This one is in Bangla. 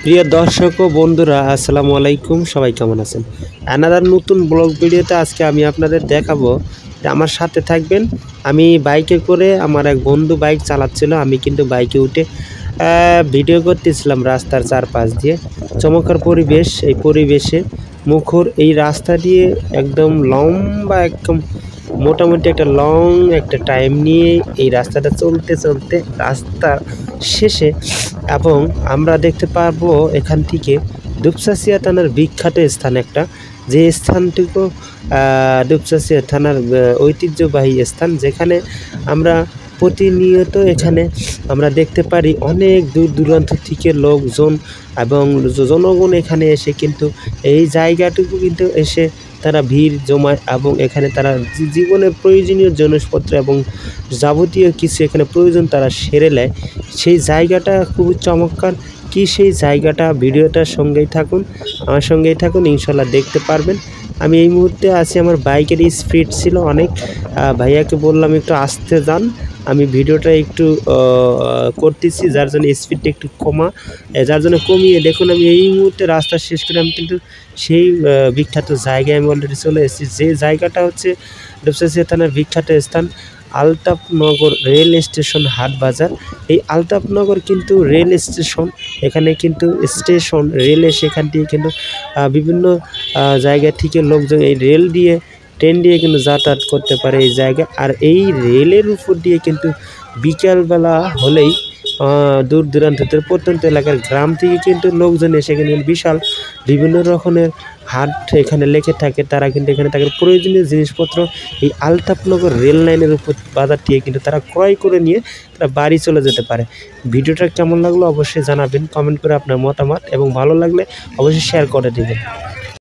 প্রিয় দর্শক ও বন্ধুরা, আসসালামু আলাইকুম। সবাই কেমন আছেন? অ্যানাদার নতুন ব্লগ ভিডিওতে আজকে আমি আপনাদের দেখাবো যে আমার সাথে থাকবেন। আমি বাইকে করে, আমার এক বন্ধু বাইক চালাচ্ছিল, আমি কিন্তু বাইকে উঠে ভিডিও করতেছিলাম রাস্তার চারপাশ দিয়ে। চমৎকার পরিবেশ, এই পরিবেশে মুখর এই রাস্তা দিয়ে একদম লম্বা, একদম মোটামুটি একটা লং একটা টাইম নিয়ে এই রাস্তাটা চলতে চলতে রাস্তার শেষে এবং আমরা দেখতে পারবো এখান থেকে দুপচাঁচিয়া থানার বিখ্যাত স্থান একটা, যে স্থানটুকু দুপচাঁচিয়া থানার ঐতিহ্যবাহী স্থান, যেখানে আমরা প্রতিনিয়ত এখানে আমরা দেখতে পারি অনেক দূর দূরান্ত থেকে লোকজন এবং জনগণ এখানে এসে কিন্তু এই জায়গাটুকু কিন্তু এসে তারা ভিড় জমায় এবং এখানে তারা জীবনের প্রয়োজনীয় জিনিসপত্র এবং যাবতীয় কিছু এখানে প্রয়োজন তারা সেরে নেয়। সেই জায়গাটা খুবই চমৎকার। কি সেই জায়গাটা? ভিডিওটার সঙ্গেই থাকুন, আমার সঙ্গেই থাকুন, ইনশাল্লাহ দেখতে পারবেন। আমি এই মুহূর্তে আছি, আমার বাইকের স্পিড ছিল অনেক, ভাইয়াকে বললাম একটু আস্তে যান, আমি ভিডিওটা একটু করতেছি, যার জন্য স্পিডটা একটু কমা, যার জন্য কমিয়ে দেখুন আমি এই মুহূর্তে রাস্তা শেষ করে আমি কিন্তু সেই বিখ্যাত জায়গায় আমি অলরেডি চলে এসেছি। যে জায়গাটা হচ্ছে দুপচাঁচিয়া থানার বিখ্যাত স্থান আলতাপনগর রেল স্টেশন হাট বাজার। এই আলতাপনগর কিন্তু রেল স্টেশন, এখানে কিন্তু স্টেশন রেলে, সেখান থেকে কিন্তু বিভিন্ন জায়গা থেকে লোকজন এই রেল দিয়ে, ট্রেন দিয়ে কিন্তু যাতায়াত করতে পারে এই জায়গা। আর এই রেলের উপর দিয়ে কিন্তু বিকালবেলা হলেই দূর দূরান্তের প্রত্যন্ত এলাকার গ্রাম থেকে কিন্তু লোকজন এসে কিন্তু বিশাল বিভিন্ন রকমের হাট এখানে লেগে থাকে। তারা কিন্তু এখানে তাদের প্রয়োজনীয় জিনিসপত্র এই আলতাপনগর রেল লাইনের উপর বাজার থেকে কিন্তু তারা ক্রয় করে নিয়ে তারা বাড়ি চলে যেতে পারে। ভিডিওটা কেমন লাগলো অবশ্যই জানাবেন, কমেন্ট করে আপনার মতামত, এবং ভালো লাগলে অবশ্যই শেয়ার করে দেবেন।